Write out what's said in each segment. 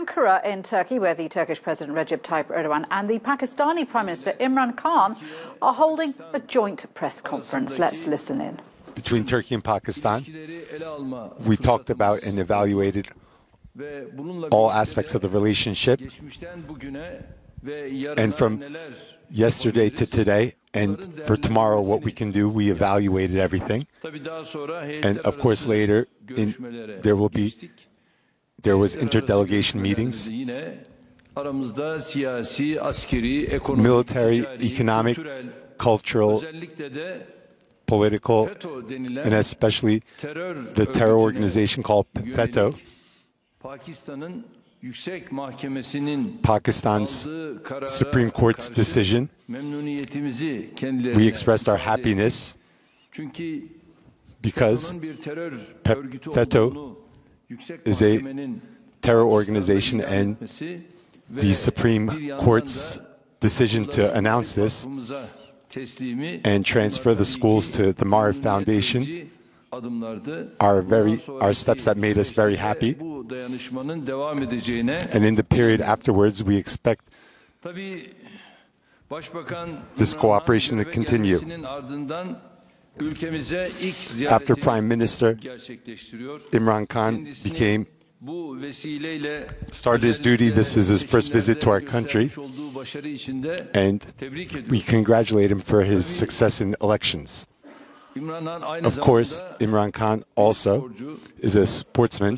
Ankara in Turkey, where the Turkish President Recep Tayyip Erdogan and the Pakistani Prime Minister Imran Khan are holding a joint press conference. Let's listen in. Between Turkey and Pakistan, we talked about and evaluated all aspects of the relationship, and from yesterday to today, and for tomorrow what we can do, we evaluated everything. And of course later there was interdelegation meetings, military, economic, cultural, political, and especially the terror organization called FETÖ. Pakistan's Supreme Court's decision, we expressed our happiness because FETÖ is a terror organization, and the Supreme Court's decision to announce this and transfer the schools to the Marif Foundation are steps that made us very happy. And in the period afterwards, we expect this cooperation to continue. After Prime Minister Imran Khan started his duty, this is his first visit to our country, and we congratulate him for his success in elections. Of course, Imran Khan also is a sportsman.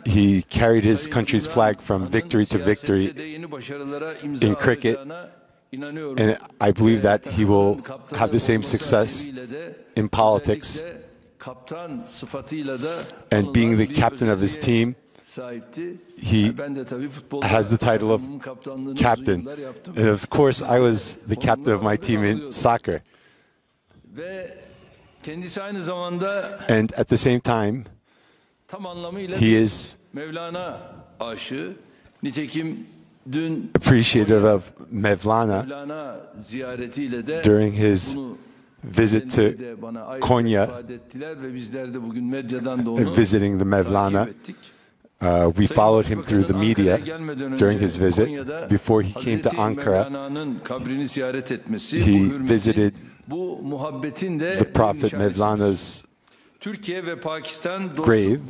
He carried his country's flag from victory to victory in cricket, and I believe that he will have the same success in politics. And being the captain of his team, he has the title of captain. And of course, I was the captain of my team in soccer. And at the same time, he is appreciative of Mevlana. During his visit to Konya, visiting the Mevlana, we followed him through the media during his visit. Before he came to Ankara, he visited the Prophet Mevlana's grave.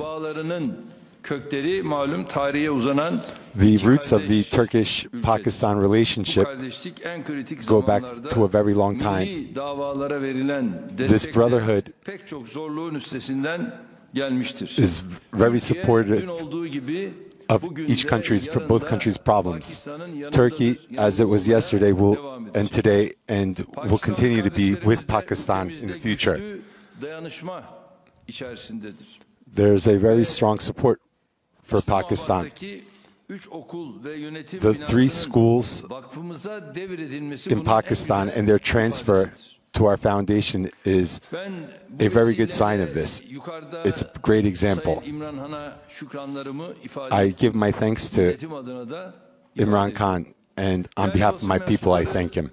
The roots of the Turkish-Pakistan relationship go back to a very long time. This brotherhood is very supportive of both countries' problems. Turkey, as it was yesterday, and today, and will continue to be with Pakistan in the future. There's a very strong support for Pakistan. The 3 schools in Pakistan and their transfer to our foundation is a very good sign of this. It's a great example. I give my thanks to Imran Khan, and on behalf of my people, I thank him.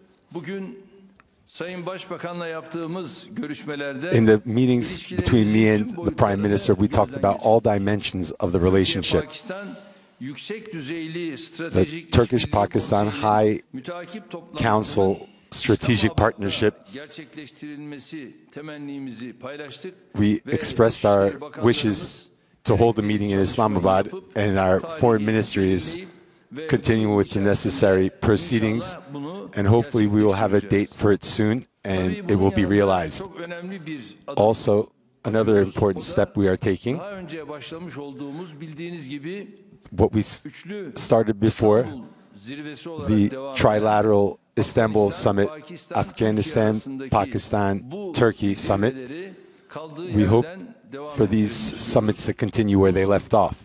In the meetings between me and the Prime Minister, we talked about all dimensions of the relationship. The Turkish-Pakistan High Council strategic partnership. We expressed our wishes to hold a meeting in Islamabad, and our foreign ministry is continuing with the necessary proceedings, and hopefully we will have a date for it soon and it will be realized. Also, another important step we are taking, what we started before, the trilateral Istanbul Summit, Afghanistan, Pakistan, Turkey Summit. We hope for these summits to continue where they left off.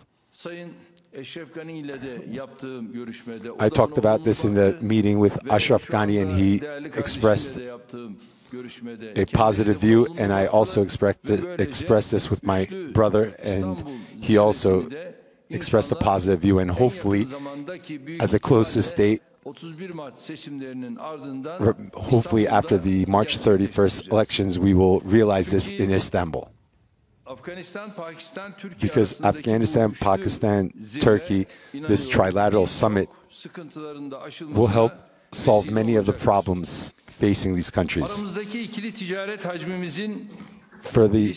I talked about this in the meeting with Ashraf Ghani, and he expressed a positive view, and I also expressed this with my brother, and he also expressed a positive view, and hopefully at the closest date hopefully after the March 31st elections, we will realize this in Istanbul. Because Afghanistan, Pakistan, Turkey, this trilateral summit will help solve many of the problems facing these countries. For the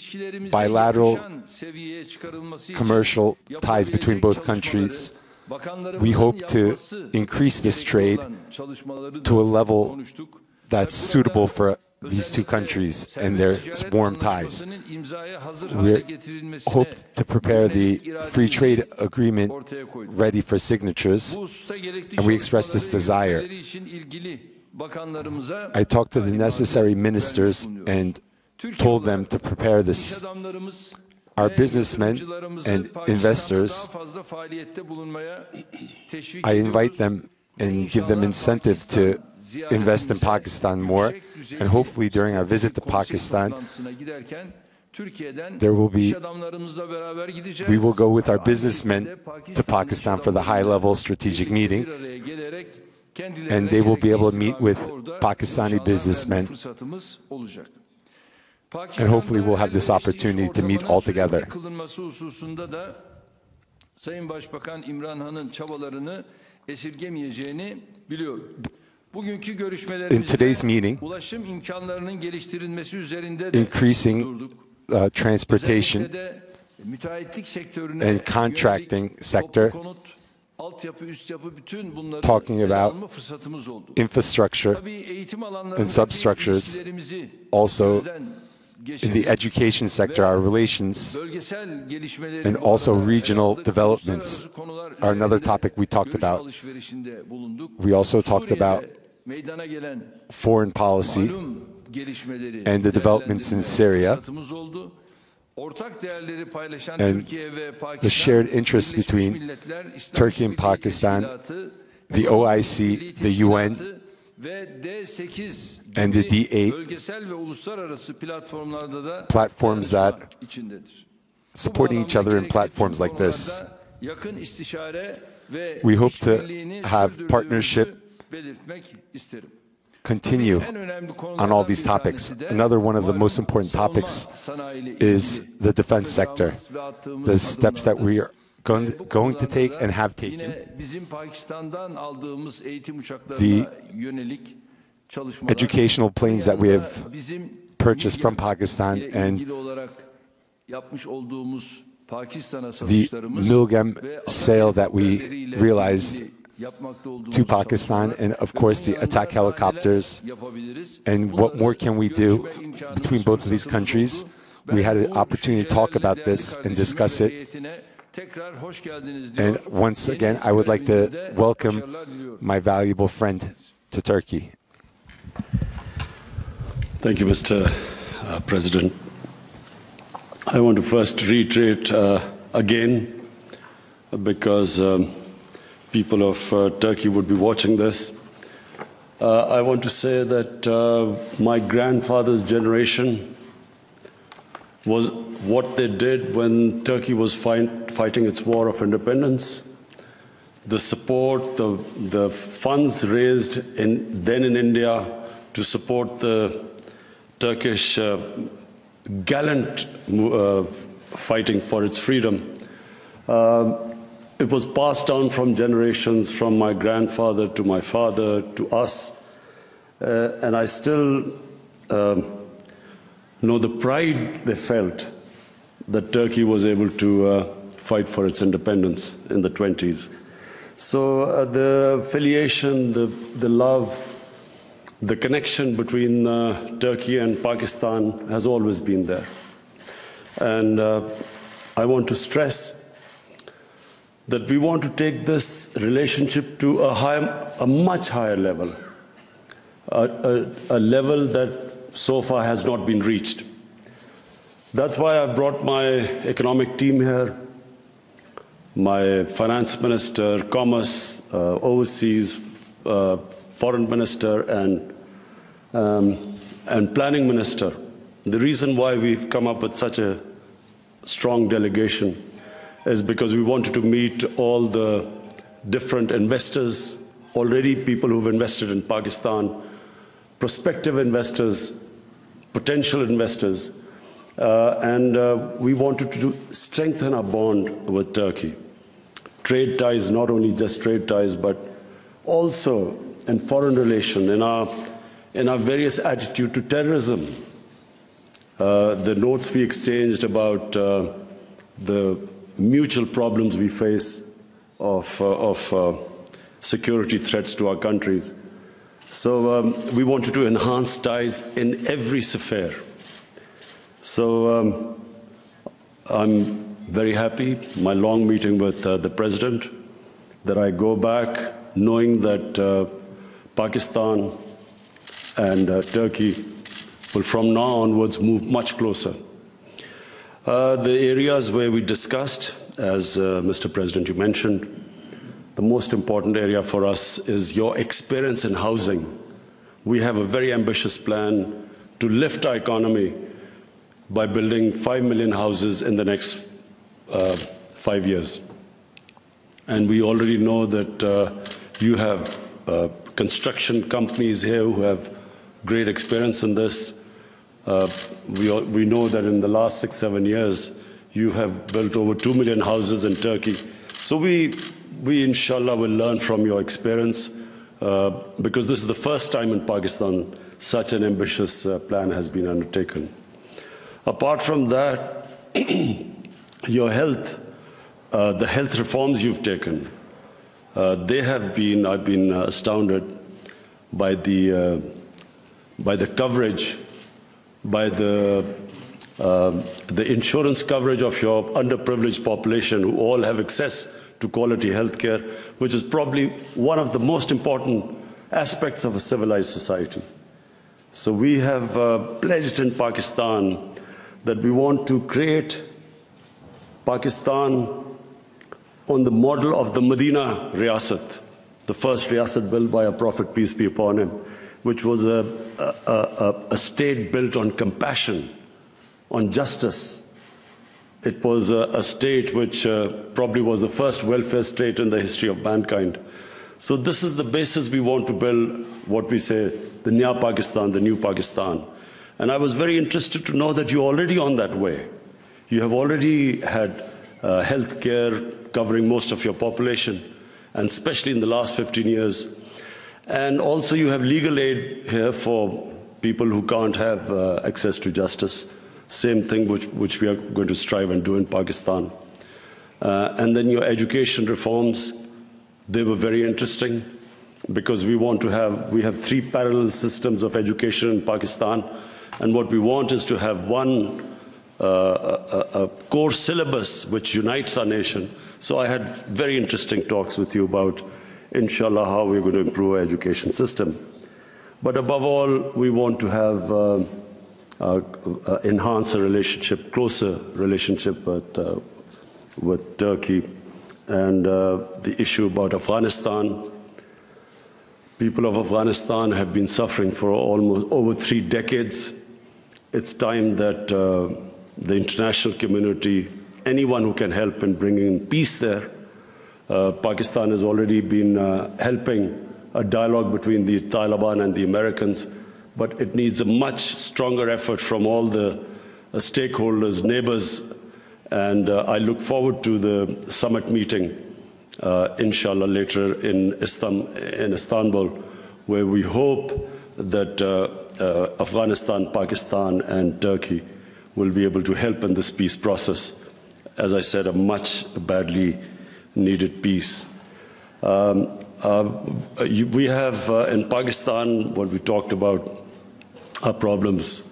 bilateral commercial ties between both countries, we hope to increase this trade to a level that's suitable for these two countries and their warm ties. We hope to prepare the free trade agreement ready for signatures, and we express this desire. I talked to the necessary ministers and told them to prepare this. Our businessmen and investors, I invite them and give them incentive to invest in Pakistan more, and hopefully during our visit to Pakistan, we will go with our businessmen to Pakistan for the high-level strategic meeting, and they will be able to meet with Pakistani businessmen. And hopefully we'll have this opportunity to meet all together. Sayın Başbakan İmran çabalarını esirgemeyeceğini biliyorum. Bugünkü görüşmelerimizde ulaşım imkanlarının geliştirilmesi üzerinde de increasing transportation and contracting sector, talking about infrastructure and substructures, also in the education sector, our relations, and also regional developments are another topic we talked about. We also talked about foreign policy and the developments in Syria, and the shared interests between Turkey and Pakistan, the OIC, the UN, and the D8 platforms that supporting each other in platforms like this. We hope to have partnership continue on all these topics. Another one of the most important topics is the defense sector, the steps that we are going to take and have taken. The educational planes that we have purchased from Pakistan and the Milgem sale that we realized to Pakistan, and of course the attack helicopters, and what more can we do between both of these countries. We had an opportunity to talk about this and discuss it. And once again, I would like to welcome my valuable friend to Turkey. Thank you, Mr. President. I want to first reiterate again, because people of Turkey would be watching this. I want to say that my grandfather's generation was what they did when Turkey was fighting its war of independence. The support, the funds raised then in India to support the Turkish gallant fighting for its freedom. It was passed down from generations, from my grandfather to my father to us, and I still know the pride they felt that Turkey was able to fight for its independence in the 20s. So the affiliation, the love, the connection between Turkey and Pakistan has always been there. And I want to stress that we want to take this relationship to a much higher level, a level that so far has not been reached. That's why I brought my economic team here, my finance minister, commerce, overseas, foreign minister, and planning minister. The reason why we've come up with such a strong delegation is because we wanted to meet all the different investors, already people who've invested in Pakistan, prospective investors, potential investors, and we wanted to strengthen our bond with Turkey. Trade ties, not only just trade ties, but also in foreign relation, in our various attitude to terrorism. The notes we exchanged about the mutual problems we face of security threats to our countries. So we wanted to enhance ties in every sphere. So I'm very happy, my long meeting with the President, that I go back knowing that Pakistan and Turkey will from now onwards move much closer. The areas where we discussed, as Mr. President, you mentioned, the most important area for us is your experience in housing. We have a very ambitious plan to lift our economy by building 5 million houses in the next 5 years. And we already know that you have construction companies here who have great experience in this. We know that in the last 6-7 years, you have built over 2 million houses in Turkey. So we inshallah will learn from your experience because this is the first time in Pakistan such an ambitious plan has been undertaken. Apart from that, your health, the health reforms you've taken, I've been astounded by the coverage, by the insurance coverage of your underprivileged population who all have access to quality health care, which is probably one of the most important aspects of a civilized society. So we have pledged in Pakistan that we want to create Pakistan on the model of the Medina Riyasat, the first Riyasat built by a Prophet, peace be upon him, which was a state built on compassion, on justice. It was a state which probably was the first welfare state in the history of mankind. So this is the basis we want to build, what we say, the Nya Pakistan, the new Pakistan. And I was very interested to know that you're already on that way. You have already had health care covering most of your population, and especially in the last 15 years. And also you have legal aid here for people who can't have access to justice. Same thing which we are going to strive and do in Pakistan. And then your education reforms, they were very interesting because we have 3 parallel systems of education in Pakistan. And what we want is to have one a core syllabus which unites our nation. So I had very interesting talks with you about, inshallah, how we're going to improve our education system. But above all, we want to have enhance a relationship, closer relationship with Turkey. And the issue about Afghanistan, people of Afghanistan have been suffering for almost over 3 decades. It's time that the international community, anyone who can help in bringing peace there, Pakistan has already been helping a dialogue between the Taliban and the Americans, but it needs a much stronger effort from all the stakeholders, neighbors, and I look forward to the summit meeting, inshallah, later in Istanbul, where we hope that Afghanistan, Pakistan, and Turkey will be able to help in this peace process. As I said, a much badly needed peace. We have in Pakistan, what we talked about, our problems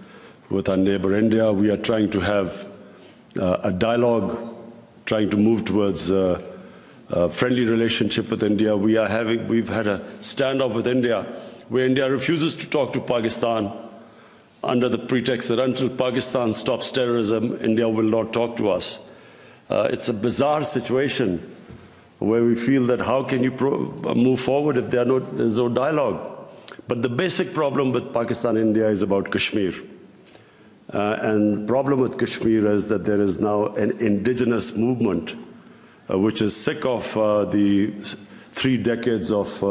with our neighbor India. We are trying to have a dialogue, trying to move towards a friendly relationship with India. We've had a standoff with India, where India refuses to talk to Pakistan under the pretext that until Pakistan stops terrorism, India will not talk to us. It's a bizarre situation where we feel that how can you move forward if there's no dialogue? But the basic problem with Pakistan and India is about Kashmir. And the problem with Kashmir is that there is now an indigenous movement which is sick of the 3 decades of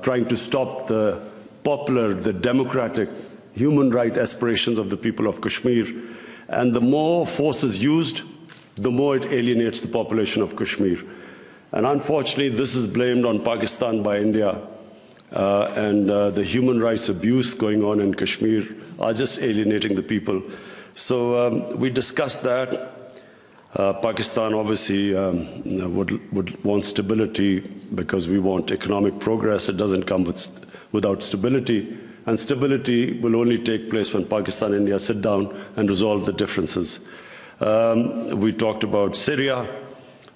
trying to stop the popular, the democratic, human rights aspirations of the people of Kashmir. And the more force is used, the more it alienates the population of Kashmir. And unfortunately, this is blamed on Pakistan by India. And the human rights abuse going on in Kashmir are just alienating the people. So we discussed that. Pakistan obviously would want stability because we want economic progress. It doesn't come without stability. And stability will only take place when Pakistan and India sit down and resolve the differences. We talked about Syria.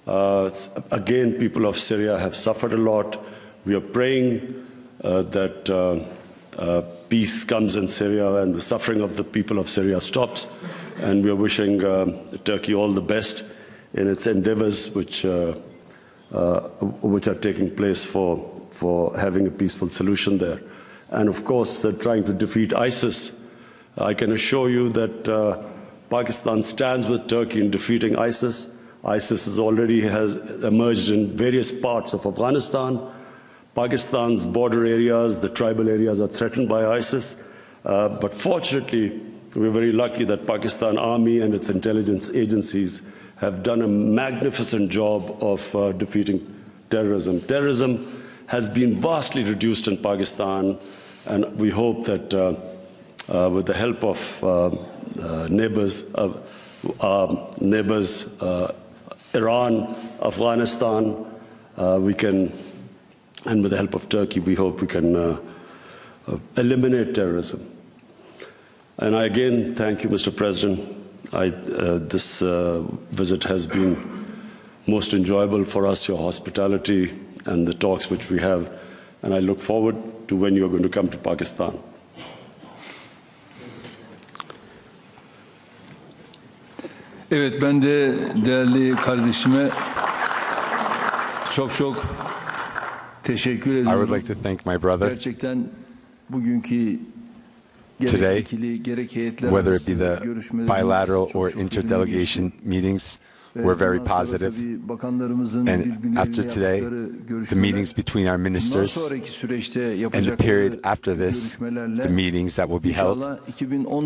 Again, people of Syria have suffered a lot. We are praying that peace comes in Syria and the suffering of the people of Syria stops. And we are wishing Turkey all the best in its endeavors, which are taking place for having a peaceful solution there. And of course, trying to defeat ISIS. I can assure you that Pakistan stands with Turkey in defeating ISIS. ISIS has emerged in various parts of Afghanistan. Pakistan's border areas, the tribal areas are threatened by ISIS. But fortunately, we're very lucky that Pakistan Army and its intelligence agencies have done a magnificent job of defeating terrorism. Terrorism has been vastly reduced in Pakistan, and we hope that with the help of neighbors, Iran, Afghanistan, and with the help of Turkey, we hope we can eliminate terrorism. And I again thank you, Mr. President. This visit has been most enjoyable for us, your hospitality and the talks which we have. And I look forward to when you're going to come to Pakistan. Evet, ben de değerli kardeşime çok teşekkür ediyorum. I would like to thank my brother. Gerçekten bugünkü Today, whether it be the bilateral or interdelegation meetings, were very positive. And after today, the meetings between our ministers and the period after this, the meetings that will be held,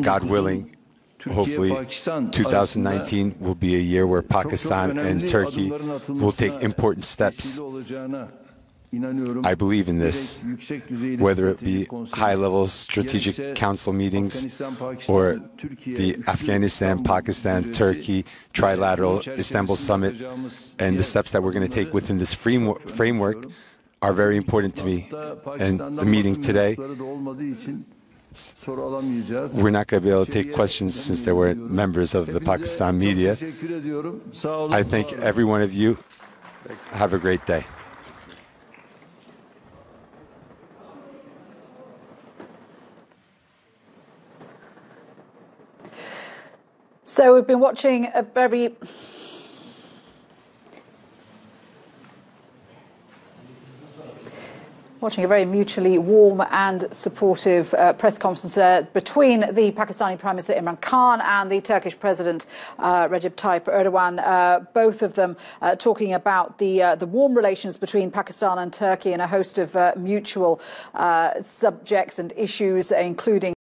God willing, hopefully 2019 will be a year where Pakistan and Turkey will take important steps. I believe in this, whether it be high-level strategic council meetings or the Afghanistan, Pakistan, Turkey trilateral Istanbul summit, and the steps that we're going to take within this framework are very important to me. And the meeting today, we're not going to be able to take questions since there were members of the Pakistan media. I thank every one of you. Have a great day. So we've been watching a very mutually warm and supportive press conference between the Pakistani Prime Minister Imran Khan and the Turkish President Recep Tayyip Erdogan. Both of them talking about the warm relations between Pakistan and Turkey and a host of mutual subjects and issues, including